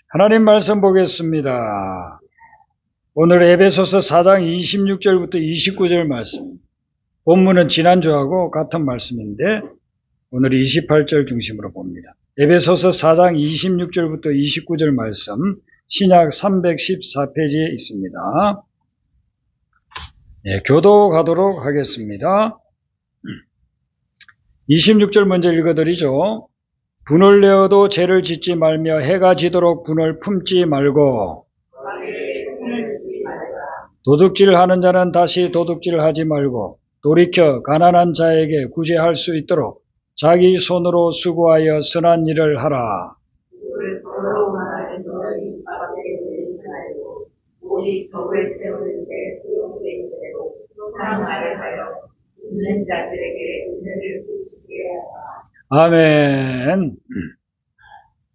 하나님 말씀 보겠습니다. 오늘 에베소서 4장 26절부터 29절 말씀. 본문은 지난주하고 같은 말씀인데 오늘 28절 중심으로 봅니다. 에베소서 4장 26절부터 29절 말씀, 신약 314페이지에 있습니다. 교도가도록 하겠습니다. 26절 먼저 읽어드리죠. 분을 내어도 죄를 짓지 말며 해가 지도록 분을 품지 말고 도둑질하는 자는 다시 도둑질하지 말고 돌이켜 가난한 자에게 구제할 수 있도록 자기 손으로 수고하여 선한 일을 하라. 오직 덕을 세우는 데 수용된 대로 사랑하려 하여 있는 자들에게 은혜를 베푸게 하라. 아멘.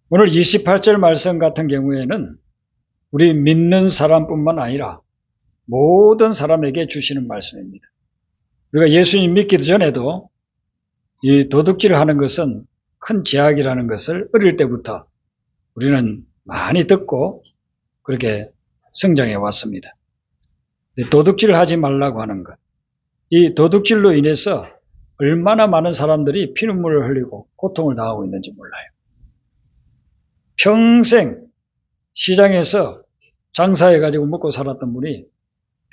오늘 28절 말씀 같은 경우에는 우리 믿는 사람뿐만 아니라 모든 사람에게 주시는 말씀입니다. 우리가 예수님 믿기도 전에도 이 도둑질을 하는 것은 큰 죄악이라는 것을 어릴 때부터 우리는 많이 듣고 그렇게 성장해 왔습니다. 도둑질을 하지 말라고 하는 것. 이 도둑질로 인해서 얼마나 많은 사람들이 피눈물을 흘리고 고통을 당하고 있는지 몰라요. 평생 시장에서 장사해가지고 먹고 살았던 분이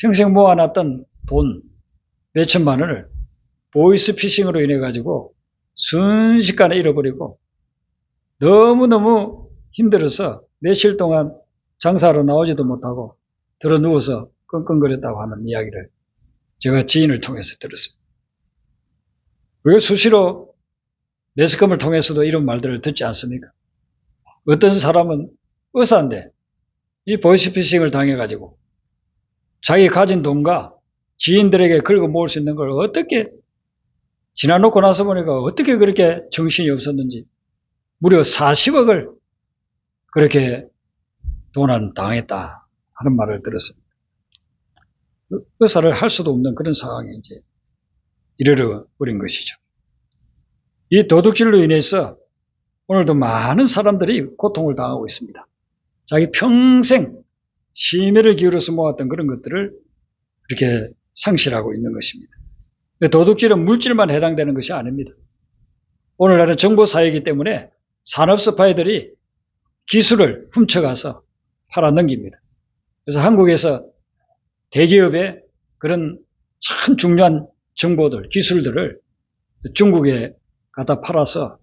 평생 모아놨던 돈 몇천만 원을 보이스피싱으로 인해가지고 순식간에 잃어버리고 너무너무 힘들어서 며칠 동안 장사로 나오지도 못하고 들어 누워서 끙끙거렸다고 하는 이야기를 제가 지인을 통해서 들었습니다. 우리가 수시로 매스컴을 통해서도 이런 말들을 듣지 않습니까? 어떤 사람은 의사인데 이 보이스피싱을 당해가지고 자기 가진 돈과 지인들에게 긁어 모을 수 있는 걸 어떻게 지나놓고 나서 보니까 어떻게 그렇게 정신이 없었는지 무려 40억을 그렇게 도난 당했다 하는 말을 들었습니다. 의사를 할 수도 없는 그런 상황에 이제 이르러 버린 것이죠. 이 도둑질로 인해서 오늘도 많은 사람들이 고통을 당하고 있습니다. 자기 평생 심혈을 기울여서 모았던 그런 것들을 이렇게 상실하고 있는 것입니다. 도둑질은 물질만 해당되는 것이 아닙니다. 오늘날은 정보사회이기 때문에 산업스파이들이 기술을 훔쳐가서 팔아넘깁니다. 그래서 한국에서 대기업의 그런 참 중요한 정보들, 기술들을 중국에 갖다 팔아서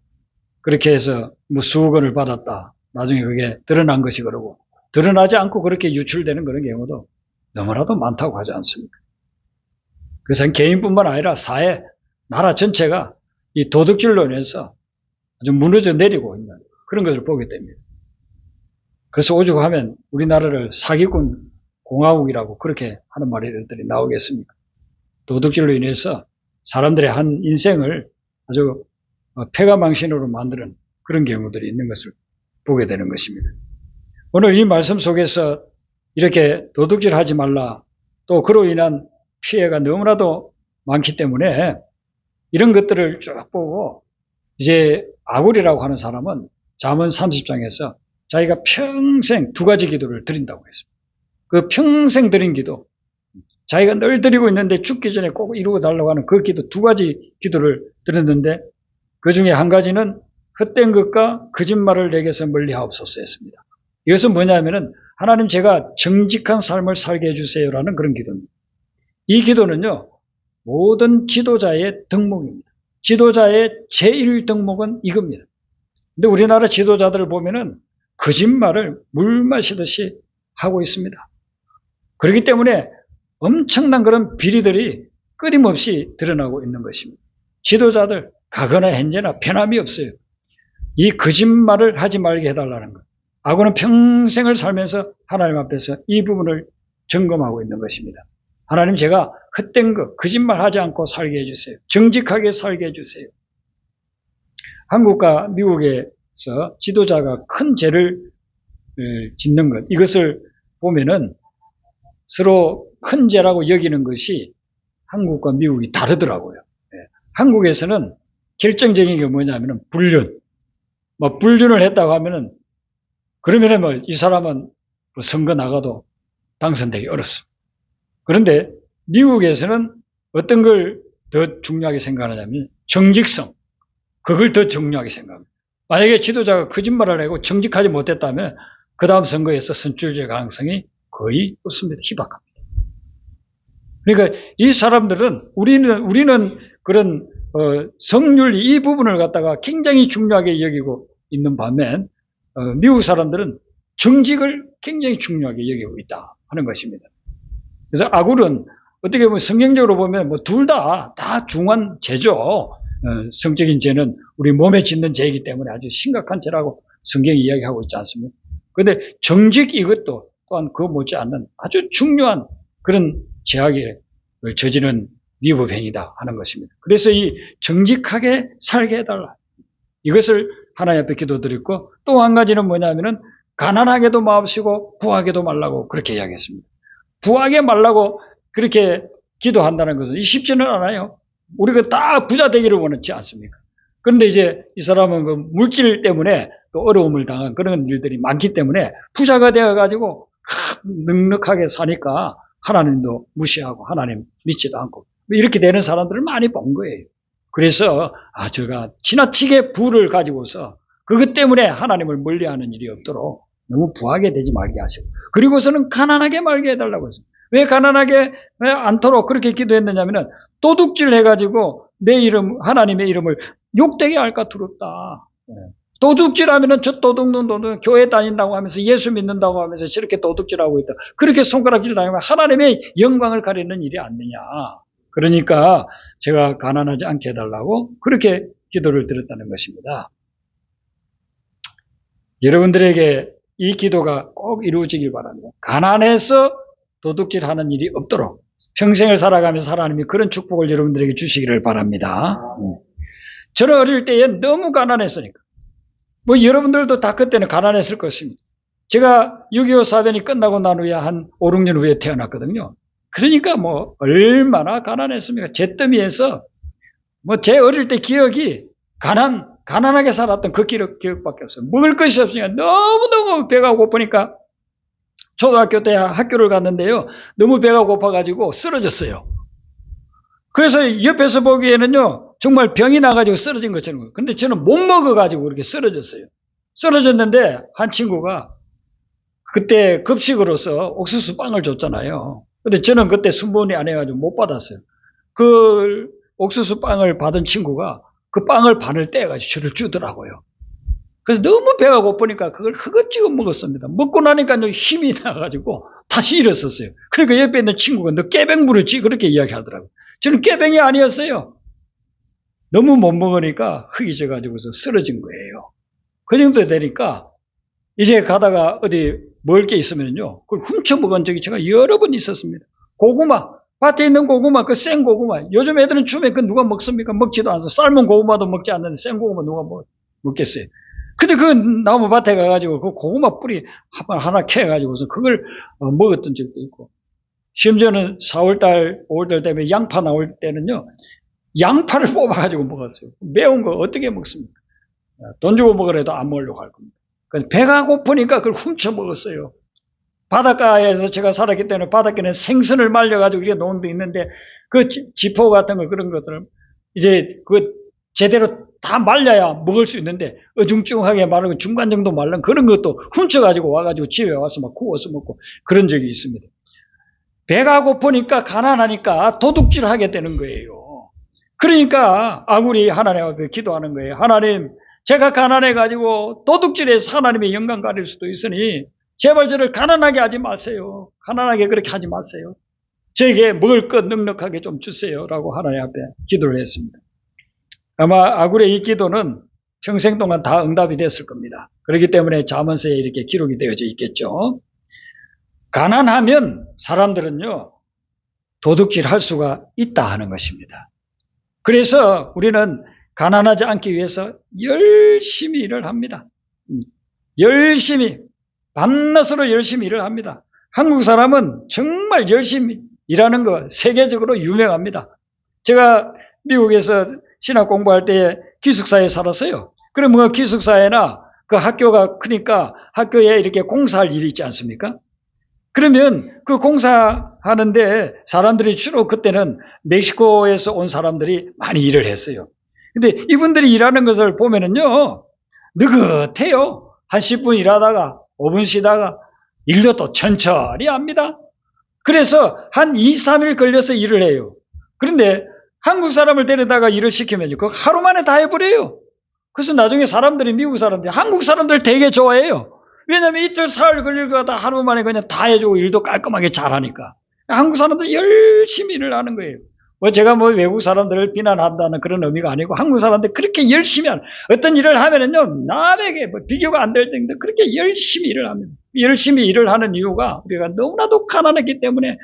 그렇게 해서 뭐 수억 원을 받았다. 나중에 그게 드러난 것이 그러고 드러나지 않고 그렇게 유출되는 그런 경우도 너무나도 많다고 하지 않습니까? 그래서 개인뿐만 아니라 사회, 나라 전체가 이 도둑질로 인해서 아주 무너져 내리고 있는 그런 것을 보게 됩니다. 그래서 오죽하면 우리나라를 사기꾼 공화국이라고 그렇게 하는 말들이 나오겠습니까? 도둑질로 인해서 사람들의 한 인생을 아주 패가망신으로 만드는 그런 경우들이 있는 것을 보게 되는 것입니다. 오늘 이 말씀 속에서 이렇게 도둑질 하지 말라, 또 그로 인한 피해가 너무나도 많기 때문에 이런 것들을 쭉 보고 이제 아굴이라고 하는 사람은 잠언 30장에서 자기가 평생 두 가지 기도를 드린다고 했습니다. 그 평생 드린 기도, 자기가 늘 드리고 있는데 죽기 전에 꼭 이루어 달라고 하는 그 기도 두 가지 기도를 드렸는데 그 중에 한 가지는 헛된 것과 거짓말을 내게서 멀리하옵소서 했습니다. 이것은 뭐냐면은 하나님 제가 정직한 삶을 살게 해주세요라는 그런 기도입니다. 이 기도는요 모든 지도자의 덕목입니다. 지도자의 제1덕목은 이겁니다. 근데 우리나라 지도자들을 보면은 거짓말을 물 마시듯이 하고 있습니다. 그렇기 때문에 엄청난 그런 비리들이 끊임없이 드러나고 있는 것입니다. 지도자들 가거나 현재나 편함이 없어요. 이 거짓말을 하지 말게 해달라는 것. 아고는 평생을 살면서 하나님 앞에서 이 부분을 점검하고 있는 것입니다. 하나님 제가 헛된 것, 거짓말하지 않고 살게 해주세요. 정직하게 살게 해주세요. 한국과 미국에서 지도자가 큰 죄를 짓는 것, 이것을 보면은 서로 큰 죄라고 여기는 것이 한국과 미국이 다르더라고요. 한국에서는 결정적인 게 뭐냐면은 불륜. 뭐 불륜을 했다고 하면은 그러면 뭐 이 사람은 뭐 선거 나가도 당선되기 어렵습니다. 그런데 미국에서는 어떤 걸 더 중요하게 생각하냐면 정직성, 그걸 더 중요하게 생각합니다. 만약에 지도자가 거짓말을 하고 정직하지 못했다면 그 다음 선거에서 선출될 가능성이 거의 없습니다. 희박합니다. 그러니까 이 사람들은 우리는 그런 성률 이 부분을 갖다가 굉장히 중요하게 여기고 있는 반면 미국 사람들은 정직을 굉장히 중요하게 여기고 있다 하는 것입니다. 그래서 아굴은 어떻게 보면 성경적으로 보면 뭐 둘 다 중한 죄죠. 성적인 죄는 우리 몸에 짓는 죄이기 때문에 아주 심각한 죄라고 성경이 이야기하고 있지 않습니까? 그런데 정직 이것도 또한 그 못지않는 아주 중요한 그런 죄악을 저지른 미법행위다 하는 것입니다. 그래서 이 정직하게 살게 해달라. 이것을 하나님 앞에 기도드렸고 또 한 가지는 뭐냐면은 가난하게도 마옵시고 부하게도 말라고 그렇게 이야기했습니다. 부하게 말라고 그렇게 기도한다는 것은 쉽지는 않아요. 우리가 다 부자 되기를 원하지 않습니까? 그런데 이제 이 사람은 그 물질 때문에 또 어려움을 당한 그런 일들이 많기 때문에 부자가 되어가지고 넉넉하게 사니까 하나님도 무시하고 하나님 믿지도 않고 이렇게 되는 사람들을 많이 본 거예요. 그래서 제가 지나치게 부를 가지고서 그것 때문에 하나님을 멀리하는 일이 없도록 너무 부하게 되지 말게 하시고 그리고서는 가난하게 말게 해달라고 했어요. 왜 가난하게 않도록 그렇게 기도했느냐면은 도둑질 해가지고 내 이름 하나님의 이름을 욕되게 할까 두렵다. 도둑질하면은 저 도둑놈 교회 다닌다고 하면서 예수 믿는다고 하면서 저렇게 도둑질하고 있다. 그렇게 손가락질 당하면 하나님의 영광을 가리는 일이 아니냐. 그러니까 제가 가난하지 않게 해달라고 그렇게 기도를 드렸다는 것입니다. 여러분들에게 이 기도가 꼭 이루어지길 바랍니다. 가난해서 도둑질하는 일이 없도록 평생을 살아가면서 하나님이 그런 축복을 여러분들에게 주시기를 바랍니다. 저는 어릴 때에 너무 가난했으니까. 뭐 여러분들도 다 그때는 가난했을 것입니다. 제가 6.25 사변이 끝나고 난 후에 한 5, 6년 후에 태어났거든요. 그러니까 뭐 얼마나 가난했습니까? 잿더미에서 뭐 제 어릴 때 기억이 가난하게 살았던 그 기억밖에 없어요. 먹을 것이 없으니까 너무너무 배가 고프니까 초등학교 때 학교를 갔는데요. 너무 배가 고파가지고 쓰러졌어요. 그래서 옆에서 보기에는요, 정말 병이 나가지고 쓰러진 것처럼. 근데 저는 못 먹어가지고 그렇게 쓰러졌어요. 쓰러졌는데 한 친구가 그때 급식으로서 옥수수 빵을 줬잖아요. 근데 저는 그때 순번이 안 해가지고 못 받았어요. 그 옥수수 빵을 받은 친구가 그 빵을 반을 떼가지고 저를 주더라고요. 그래서 너무 배가 고프니까 그걸 허겁지겁 먹었습니다. 먹고 나니까 힘이 나가지고 다시 일어섰어요. 그러니까 옆에 있는 친구가 너 깨병 부르지? 그렇게 이야기하더라고요. 저는 깨병이 아니었어요. 너무 못 먹으니까 흙이 져가지고서 쓰러진 거예요. 그 정도 되니까 이제 가다가 어디 먹을 게 있으면요. 그걸 훔쳐 먹은 적이 제가 여러 번 있었습니다. 고구마. 밭에 있는 고구마, 그 생 고구마. 요즘 애들은 주면 그 누가 먹습니까? 먹지도 않아서. 삶은 고구마도 먹지 않는데 생 고구마 누가 먹겠어요? 근데 그 나무 밭에 가가지고 그 고구마 뿌리 하나 캐가지고서 그걸 먹었던 적도 있고. 심지어는 4월달, 5월달 되면 양파 나올 때는요. 양파를 뽑아가지고 먹었어요. 매운 거 어떻게 먹습니까? 돈 주고 먹으라도 안 먹으려고 할 겁니다. 배가 고프니까 그걸 훔쳐 먹었어요. 바닷가에서 제가 살았기 때문에 바닷가에는 생선을 말려가지고 이렇게 놓은 데 있는데 그 지포 같은 거 그런 것들은 이제 그 제대로 다 말려야 먹을 수 있는데 어중중하게 마르고 중간 정도 말른 그런 것도 훔쳐가지고 와가지고 집에 와서 막 구워서 먹고 그런 적이 있습니다. 배가 고프니까 가난하니까 도둑질 하게 되는 거예요. 그러니까 아굴이 하나님 앞에 기도하는 거예요. 하나님, 제가 가난해가지고 도둑질해서 하나님의 영광 가릴 수도 있으니 제발 저를 가난하게 하지 마세요. 가난하게 그렇게 하지 마세요. 저에게 먹을 것 넉넉하게 좀 주세요. 라고 하나님 앞에 기도를 했습니다. 아마 아굴의 이 기도는 평생 동안 다 응답이 됐을 겁니다. 그렇기 때문에 잠언서에 이렇게 기록이 되어져 있겠죠. 가난하면 사람들은요, 도둑질 할 수가 있다 하는 것입니다. 그래서 우리는 가난하지 않기 위해서 열심히 일을 합니다. 열심히, 밤낮으로 열심히 일을 합니다. 한국 사람은 정말 열심히 일하는 거 세계적으로 유명합니다. 제가 미국에서 신학 공부할 때 기숙사에 살았어요. 그러면 기숙사에나 그 학교가 크니까 학교에 이렇게 공사할 일이 있지 않습니까? 그러면 그 공사하는데 사람들이 주로 그때는 멕시코에서 온 사람들이 많이 일을 했어요. 근데 이분들이 일하는 것을 보면은요, 느긋해요. 한 10분 일하다가 5분 쉬다가 일도 또 천천히 합니다. 그래서 한 2, 3일 걸려서 일을 해요. 그런데 한국 사람을 데려다가 일을 시키면요, 그 하루 만에 다 해버려요. 그래서 나중에 사람들이, 미국 사람들이, 한국 사람들 되게 좋아해요. 왜냐면 이틀 사흘 걸릴 거 같다 하루 만에 그냥 다 해주고 일도 깔끔하게 잘하니까. 한국 사람들 열심히 일을 하는 거예요. 제가 외국 사람들을 비난한다는 그런 의미가 아니고 한국 사람들 그렇게 열심히 하는, 어떤 일을 하면은요, 남에게 비교가 안 될 정도 그렇게 열심히 일을 합니다. 열심히 일을 하는 이유가 우리가 너무나도 가난했기 때문에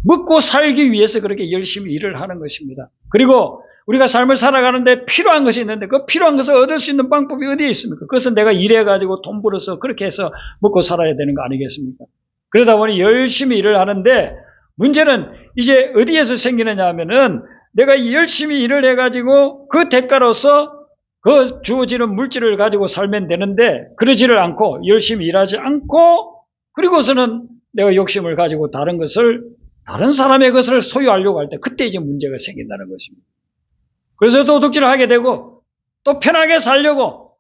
먹고 살기 위해서 그렇게 열심히 일을 하는 것입니다. 그리고 우리가 삶을 살아가는데 필요한 것이 있는데 그 필요한 것을 얻을 수 있는 방법이 어디에 있습니까? 그것은 내가 일해가지고 돈 벌어서 그렇게 해서 먹고 살아야 되는 거 아니겠습니까? 그러다 보니 열심히 일을 하는데 문제는 이제 어디에서 생기느냐 하면은 내가 열심히 일을 해가지고 그 대가로서 그 주어지는 물질을 가지고 살면 되는데 그러지를 않고 열심히 일하지 않고 그리고서는 내가 욕심을 가지고 다른 사람의 것을 소유하려고 할 때 그때 이제 문제가 생긴다는 것입니다. 그래서 도둑질을 하게 되고 또 편하게 살려고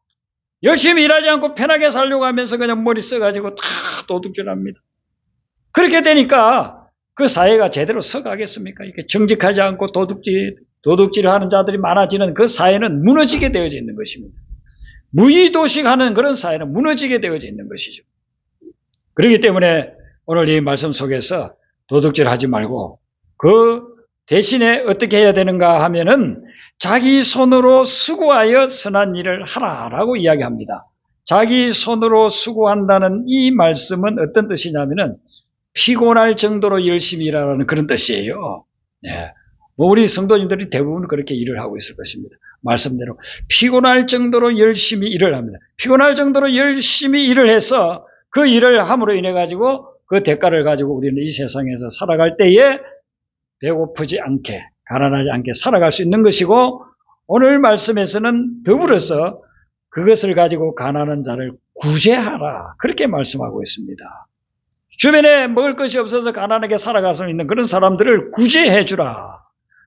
열심히 일하지 않고 편하게 살려고 하면서 그냥 머리 써가지고 다 도둑질합니다. 그렇게 되니까 그 사회가 제대로 서가겠습니까? 이렇게 정직하지 않고 도둑질을 하는 자들이 많아지는 그 사회는 무너지게 되어져 있는 것입니다. 무의도식하는 그런 사회는 무너지게 되어져 있는 것이죠. 그렇기 때문에 오늘 이 말씀 속에서 도둑질하지 말고 그 대신에 어떻게 해야 되는가 하면은 자기 손으로 수고하여 선한 일을 하라라고 이야기합니다. 자기 손으로 수고한다는 이 말씀은 어떤 뜻이냐면은 피곤할 정도로 열심히 일하라는 그런 뜻이에요. 네. 우리 성도님들이 대부분 그렇게 일을 하고 있을 것입니다. 말씀대로 피곤할 정도로 열심히 일을 합니다. 피곤할 정도로 열심히 일을 해서 그 일을 함으로 인해 가지고 그 대가를 가지고 우리는 이 세상에서 살아갈 때에 배고프지 않게 가난하지 않게 살아갈 수 있는 것이고 오늘 말씀에서는 더불어서 그것을 가지고 가난한 자를 구제하라 그렇게 말씀하고 있습니다. 주변에 먹을 것이 없어서 가난하게 살아갈 수 있는 그런 사람들을 구제해 주라.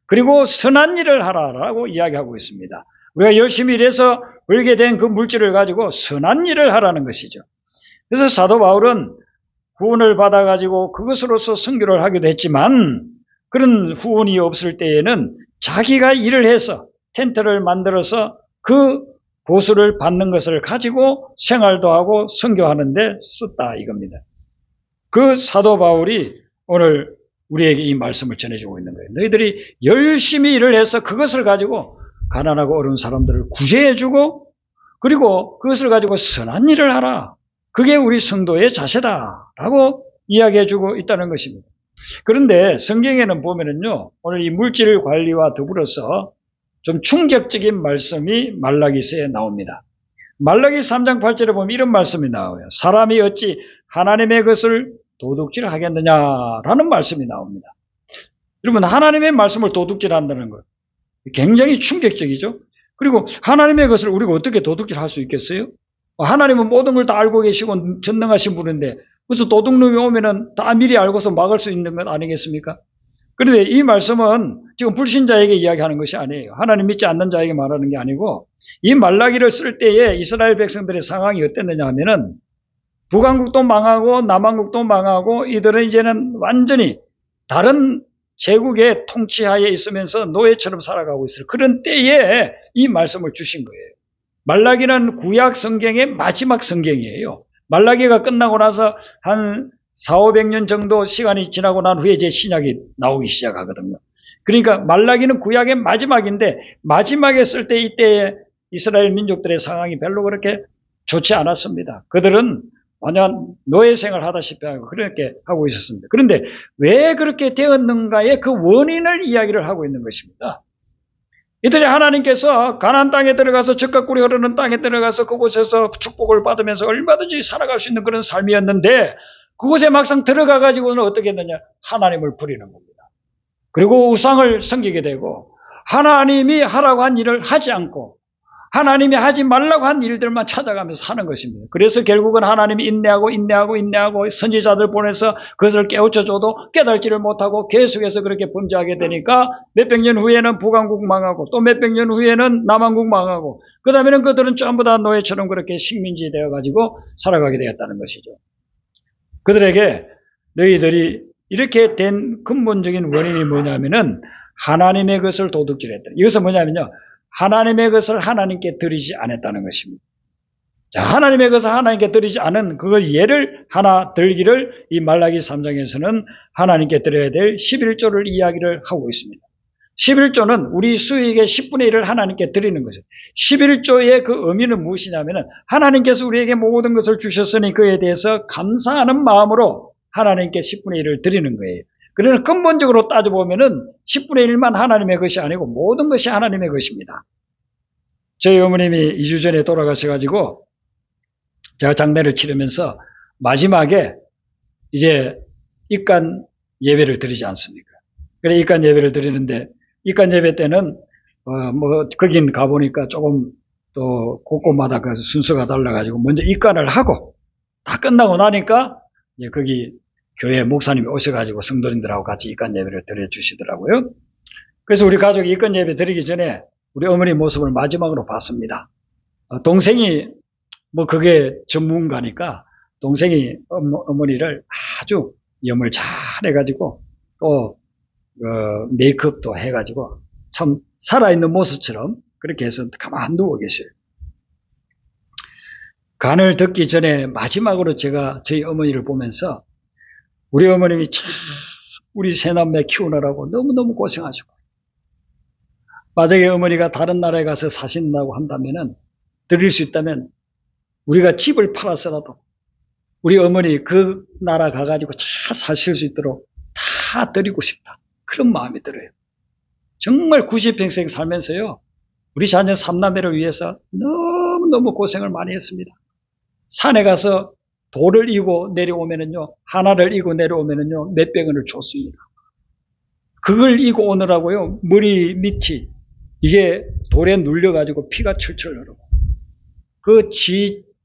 그리고 선한 일을 하라라고 이야기하고 있습니다. 우리가 열심히 일해서 벌게 된 그 물질을 가지고 선한 일을 하라는 것이죠. 그래서 사도 바울은 후원을 받아가지고 그것으로서 선교를 하기도 했지만 그런 후원이 없을 때에는 자기가 일을 해서 텐트를 만들어서 그 보수를 받는 것을 가지고 생활도 하고 선교하는 데 썼다 이겁니다. 그 사도 바울이 오늘 우리에게 이 말씀을 전해주고 있는 거예요. 너희들이 열심히 일을 해서 그것을 가지고 가난하고 어려운 사람들을 구제해주고 그리고 그것을 가지고 선한 일을 하라. 그게 우리 성도의 자세다라고 이야기해주고 있다는 것입니다. 그런데 성경에는 보면은요, 오늘 이 물질 관리와 더불어서 좀 충격적인 말씀이 말라기서에 나옵니다. 말라기 3장 8절에 보면 이런 말씀이 나와요. 사람이 어찌 하나님의 것을 도둑질 하겠느냐라는 말씀이 나옵니다. 여러분, 하나님의 말씀을 도둑질한다는 것 굉장히 충격적이죠. 그리고 하나님의 것을 우리가 어떻게 도둑질할 수 있겠어요? 하나님은 모든 걸 다 알고 계시고 전능하신 분인데 그래서 도둑놈이 오면은 다 미리 알고서 막을 수 있는 건 아니겠습니까? 그런데 이 말씀은 지금 불신자에게 이야기하는 것이 아니에요. 하나님 믿지 않는 자에게 말하는 게 아니고 이 말라기를 쓸 때에 이스라엘 백성들의 상황이 어땠느냐 하면은 북왕국도 망하고 남왕국도 망하고 이들은 이제는 완전히 다른 제국의 통치하에 있으면서 노예처럼 살아가고 있어요. 그런 때에 이 말씀을 주신 거예요. 말라기는 구약 성경의 마지막 성경이에요. 말라기가 끝나고 나서 한 400~500년 정도 시간이 지나고 난 후에 이제 신약이 나오기 시작하거든요. 그러니까 말라기는 구약의 마지막인데 마지막에 쓸 때 이때에 이스라엘 민족들의 상황이 별로 그렇게 좋지 않았습니다. 그들은 완전 노예 생활을 하다시피 하고 그렇게 하고 있었습니다. 그런데 왜 그렇게 되었는가의 그 원인을 이야기를 하고 있는 것입니다. 이들이 하나님께서 가나안 땅에 들어가서 젖과 꿀이 흐르는 땅에 들어가서 그곳에서 축복을 받으면서 얼마든지 살아갈 수 있는 그런 삶이었는데 그곳에 막상 들어가 가지고는 어떻게 했느냐? 하나님을 부리는 겁니다. 그리고 우상을 섬기게 되고 하나님이 하라고 한 일을 하지 않고 하나님이 하지 말라고 한 일들만 찾아가면서 사는 것입니다. 그래서 결국은 하나님이 인내하고 선지자들 보내서 그것을 깨우쳐줘도 깨달지를 못하고 계속해서 그렇게 범죄하게 되니까 몇백 년 후에는 북왕국 망하고 또 몇백 년 후에는 남왕국 망하고 그 다음에는 그들은 전부 다 노예처럼 그렇게 식민지 되어가지고 살아가게 되었다는 것이죠. 그들에게 너희들이 이렇게 된 근본적인 원인이 뭐냐면은 하나님의 것을 도둑질했다. 이것은 뭐냐면요. 하나님의 것을 하나님께 드리지 않았다는 것입니다. 자, 하나님의 것을 하나님께 드리지 않은 그걸 예를 하나 들기를 이 말라기 3장에서는 하나님께 드려야 될 11조를 이야기를 하고 있습니다. 11조는 우리 수익의 10분의 1을 하나님께 드리는 것이죠. 11조의 그 의미는 무엇이냐면 하나님께서 우리에게 모든 것을 주셨으니 그에 대해서 감사하는 마음으로 하나님께 10분의 1을 드리는 거예요. 그러나 근본적으로 따져보면은 10분의 1만 하나님의 것이 아니고 모든 것이 하나님의 것입니다. 저희 어머님이 2주 전에 돌아가셔가지고 제가 장례를 치르면서 마지막에 이제 입간 예배를 드리지 않습니까? 그래 입간 예배를 드리는데 입간 예배 때는 거긴 가보니까 조금 또 곳곳마다 그 순서가 달라가지고 먼저 입간을 하고 다 끝나고 나니까 이제 거기 교회 목사님이 오셔가지고 성도님들하고 같이 입간 예배를 드려주시더라고요. 그래서 우리 가족이 입간 예배 드리기 전에 우리 어머니 모습을 마지막으로 봤습니다. 동생이 그게 전문가니까 동생이 어머니를 아주 염을 잘 해가지고 또 메이크업도 해가지고 참 살아있는 모습처럼 그렇게 해서 가만 누워 계셔요. 간을 듣기 전에 마지막으로 제가 저희 어머니를 보면서 우리 어머님이 참 우리 새남매 키우느라고 너무너무 고생하시고 만약에 어머니가 다른 나라에 가서 사신다고 한다면은 드릴 수 있다면 우리가 집을 팔아서라도 우리 어머니 그 나라 가가지고 잘 사실 수 있도록 다 드리고 싶다. 그런 마음이 들어요. 정말 90평생 살면서요. 우리 자녀 3남매를 위해서 너무너무 고생을 많이 했습니다. 산에 가서 돌을 이고 내려오면은요, 하나를 이고 내려오면은요, 몇백 원을 줬습니다. 그걸 이고 오느라고요, 머리 밑이, 이게 돌에 눌려가지고 피가 철철 흐르고, 그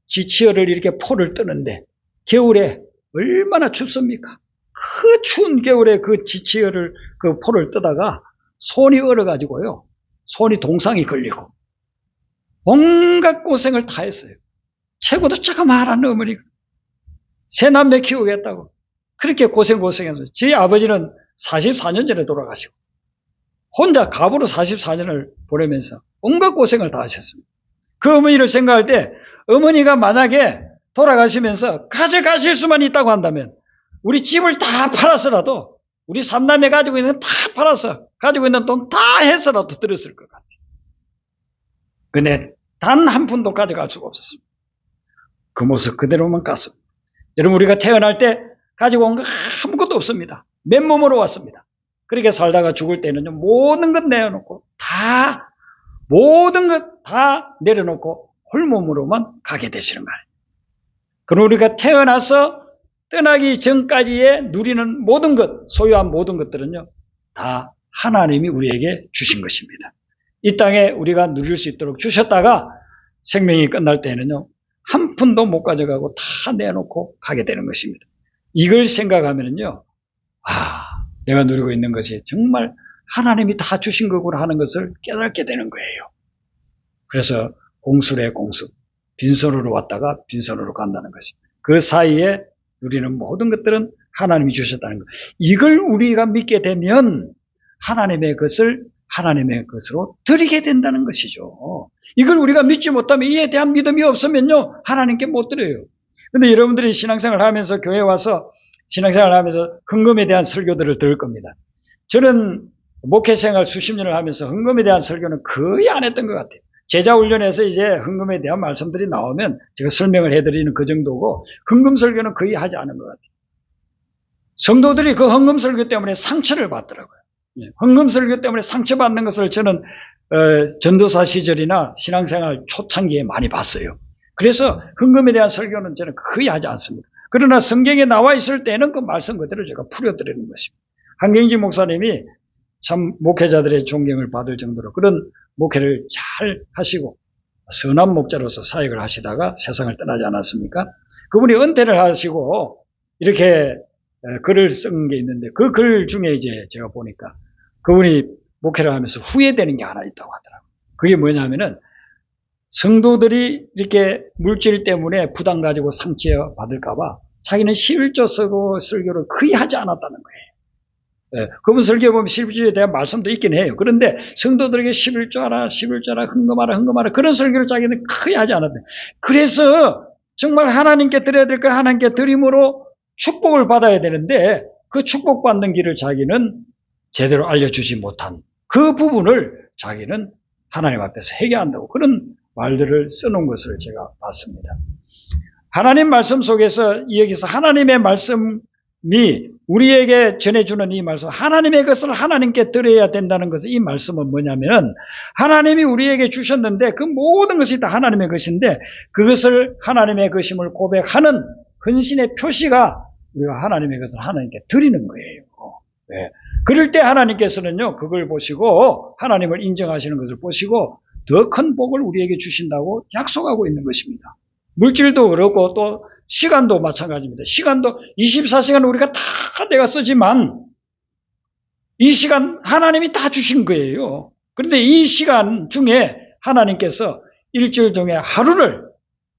지치어를 이렇게 포를 뜨는데, 겨울에 얼마나 춥습니까? 그 추운 겨울에 그 지치어를, 그 포를 뜨다가 손이 얼어가지고요, 손이 동상이 걸리고, 온갖 고생을 다 했어요. 최고도 자가 말하는 어머니가. 새 남매 키우겠다고. 그렇게 고생해서. 저희 아버지는 44년 전에 돌아가시고, 혼자 갑으로 44년을 보내면서 온갖 고생을 다 하셨습니다. 그 어머니를 생각할 때, 어머니가 만약에 돌아가시면서 가져가실 수만 있다고 한다면, 우리 집을 다 팔아서라도, 우리 3남매 가지고 있는 다 팔아서, 가지고 있는 돈 다 해서라도 들었을 것 같아요. 근데 단 한 푼도 가져갈 수가 없었습니다. 그 모습 그대로만 갔습니다. 여러분, 우리가 태어날 때 가지고 온 거 아무것도 없습니다. 맨몸으로 왔습니다. 그렇게 살다가 죽을 때는요, 모든 것 내려놓고, 모든 것 다 내려놓고, 홀몸으로만 가게 되시는 거예요. 그럼 우리가 태어나서 떠나기 전까지의 누리는 모든 것, 소유한 모든 것들은요, 다 하나님이 우리에게 주신 것입니다. 이 땅에 우리가 누릴 수 있도록 주셨다가 생명이 끝날 때는요, 한 푼도 못 가져가고 다 내놓고 가게 되는 것입니다. 이걸 생각하면요, 내가 누리고 있는 것이 정말 하나님이 다 주신 거구나 하는 것을 깨닫게 되는 거예요. 그래서 공수래 공수, 빈손으로 왔다가 빈손으로 간다는 것입니다. 그 사이에 누리는 모든 것들은 하나님이 주셨다는 것. 이걸 우리가 믿게 되면 하나님의 것으로 드리게 된다는 것이죠. 이걸 우리가 믿지 못하면 이에 대한 믿음이 없으면요, 하나님께 못 드려요. 근데 여러분들이 신앙생활을 하면서 교회에 와서 신앙생활을 하면서 헌금에 대한 설교들을 들을 겁니다. 저는 목회생활 수십 년을 하면서 헌금에 대한 설교는 거의 안 했던 것 같아요. 제자훈련에서 이제 헌금에 대한 말씀들이 나오면 제가 설명을 해드리는 그 정도고, 헌금 설교는 거의 하지 않은 것 같아요. 성도들이 그 헌금 설교 때문에 상처를 받더라고요. 헌금 설교 때문에 상처받는 것을 저는 전도사 시절이나 신앙생활 초창기에 많이 봤어요. 그래서 헌금에 대한 설교는 저는 거의 하지 않습니다. 그러나 성경에 나와 있을 때는 그 말씀 그대로 제가 풀어드리는 것입니다. 한경지 목사님이 참 목회자들의 존경을 받을 정도로 그런 목회를 잘 하시고, 선한 목자로서 사역을 하시다가 세상을 떠나지 않았습니까? 그분이 은퇴를 하시고 이렇게 글을 쓴 게 있는데 그 글 중에 이제 제가 보니까 그분이 목회를 하면서 후회되는 게 하나 있다고 하더라고요. 그게 뭐냐면은 성도들이 이렇게 물질 때문에 부담 가지고 상처 받을까봐 자기는 11조 쓰고 설교를 거의 하지 않았다는 거예요. 그분 설교에 보면 11조에 대한 말씀도 있긴 해요. 그런데 성도들에게 11조하라, 11조하라, 헌금하라 그런 설교를 자기는 거의 하지 않았대. 그래서 정말 하나님께 드려야 될 걸 하나님께 드림으로 축복을 받아야 되는데 그 축복받는 길을 자기는 제대로 알려주지 못한 그 부분을 자기는 하나님 앞에서 회개한다고 그런 말들을 써놓은 것을 제가 봤습니다. 하나님 말씀 속에서 여기서 하나님의 말씀이 우리에게 전해주는 이 말씀, 하나님의 것을 하나님께 드려야 된다는 것은 이 말씀은 뭐냐면은 하나님이 우리에게 주셨는데 그 모든 것이 다 하나님의 것인데 그것을 하나님의 것임을 고백하는 헌신의 표시가 우리가 하나님의 것을 하나님께 드리는 거예요. 네. 그럴 때 하나님께서는요, 그걸 보시고 하나님을 인정하시는 것을 보시고 더 큰 복을 우리에게 주신다고 약속하고 있는 것입니다. 물질도 그렇고 또 시간도 마찬가지입니다. 시간도 24시간 우리가 다 내가 쓰지만 이 시간 하나님이 다 주신 거예요. 그런데 이 시간 중에 하나님께서 일주일 중에 하루를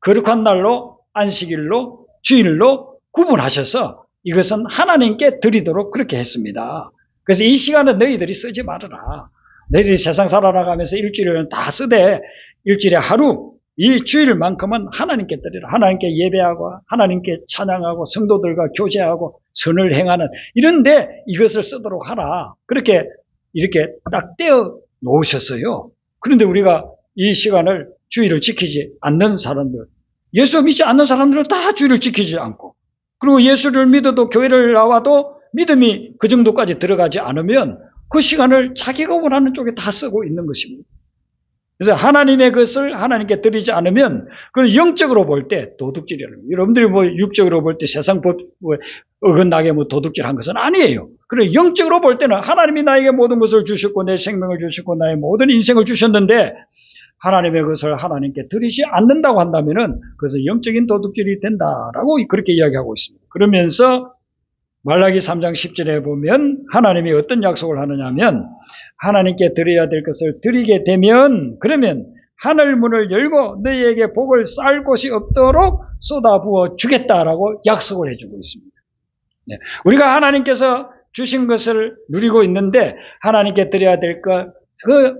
거룩한 날로 안식일로 주일로 구분하셔서 이것은 하나님께 드리도록 그렇게 했습니다. 그래서 이 시간은 너희들이 쓰지 말아라. 너희들이 세상 살아나가면서 일주일은 다 쓰되 일주일에 하루 이 주일만큼은 하나님께 드리라. 하나님께 예배하고 하나님께 찬양하고 성도들과 교제하고 선을 행하는 이런데 이것을 쓰도록 하라. 그렇게 이렇게 딱 떼어 놓으셨어요. 그런데 우리가 이 시간을 주일을 지키지 않는 사람들, 예수 믿지 않는 사람들은 다 주일을 지키지 않고 그리고 예수를 믿어도 교회를 나와도 믿음이 그 정도까지 들어가지 않으면 그 시간을 자기가 원하는 쪽에 다 쓰고 있는 것입니다. 그래서 하나님의 것을 하나님께 드리지 않으면 그건 영적으로 볼 때 도둑질이라는 거예요. 여러분들이 뭐 육적으로 볼 때 세상 법 어긋나게 뭐 도둑질한 것은 아니에요. 그래 영적으로 볼 때는 하나님이 나에게 모든 것을 주셨고 내 생명을 주셨고 나의 모든 인생을 주셨는데 하나님의 것을 하나님께 드리지 않는다고 한다면은 그것은 영적인 도둑질이 된다라고 그렇게 이야기하고 있습니다. 그러면서 말라기 3장 10절에 보면 하나님이 어떤 약속을 하느냐 하면 하나님께 드려야 될 것을 드리게 되면 그러면 하늘 문을 열고 너희에게 복을 쌓을 곳이 없도록 쏟아부어 주겠다라고 약속을 해주고 있습니다. 네. 우리가 하나님께서 주신 것을 누리고 있는데 하나님께 드려야 될 것, 그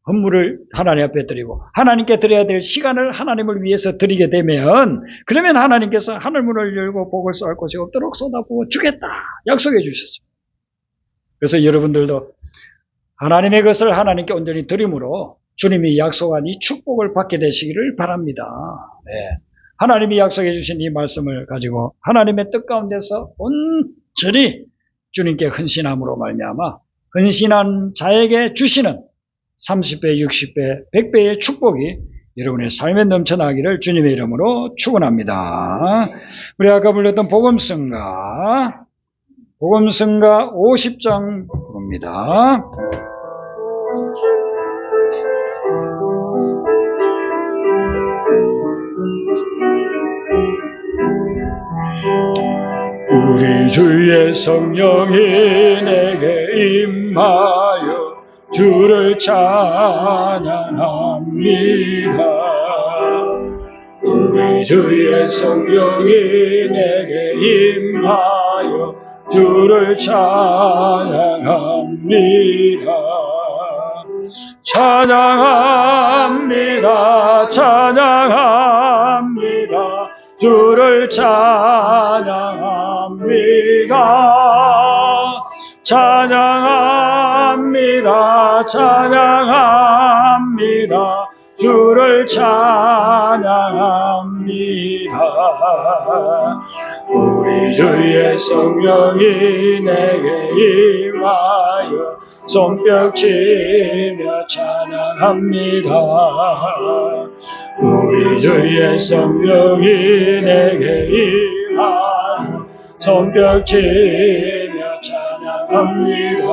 헌물을 하나님 앞에 드리고 하나님께 드려야 될 시간을 하나님을 위해서 드리게 되면 그러면 하나님께서 하늘문을 열고 복을 쌓을 곳이 없도록 쏟아부어 주겠다 약속해 주셨습니다. 그래서 여러분들도 하나님의 것을 하나님께 온전히 드림으로 주님이 약속한 이 축복을 받게 되시기를 바랍니다. 네. 하나님이 약속해 주신 이 말씀을 가지고 하나님의 뜻 가운데서 온전히 주님께 헌신함으로 말미암아 헌신한 자에게 주시는 30배, 60배, 100배의 축복이 여러분의 삶에 넘쳐나기를 주님의 이름으로 축원합니다. 우리 아까 불렀던 복음성가 50장 부릅니다. 우리 주의 성령이 내게 임하여 주를 찬양합니다. 우리 주의 성령이 내게 임하여 주를 찬양합니다. 찬양합니다. 찬양합니다. 주를 찬양합니다. 찬양합니다. 찬양합니다. 주를 찬양합니다. 우리 주의 성령이 내게 임하여 손뼉치며 찬양합니다. 우리 주의 성령이 내게 임하여 손뼉치며 찬양합니다.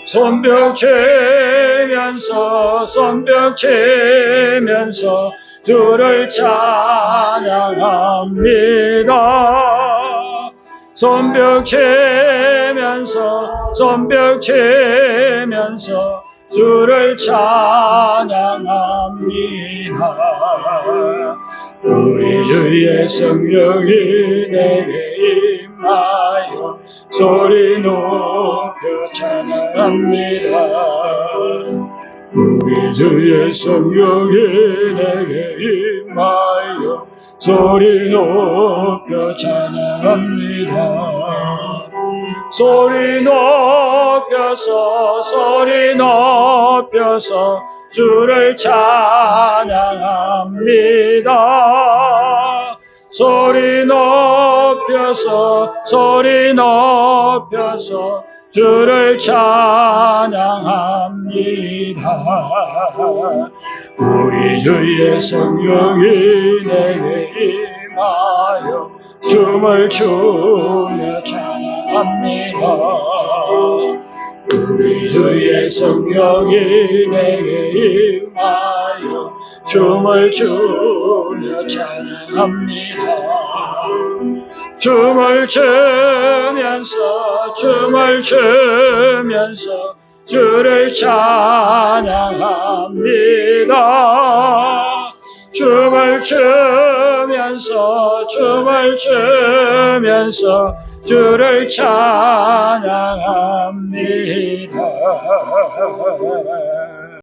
손뼉치며 치면서 손뼉 치면서 주를 찬양합니다. 손뼉 치면서 주를 찬양합니다. 우리 주의 성령이 내게 임하여 소리 높여 찬양합니다. 우리 주의 성령이 내게 임하여 소리 높여 찬양합니다. 소리 높여서 주를 찬양합니다. 소리 높여서 주를 찬양합니다. 우리 주의 성령이 내게 임하여 춤을 추며 찬양합니다. 우리 주의 성령이 내게 임하여 춤을 추며 찬양합니다. 춤을 추면서 주를 찬양합니다. 춤을 추면서 주를 찬양합니다.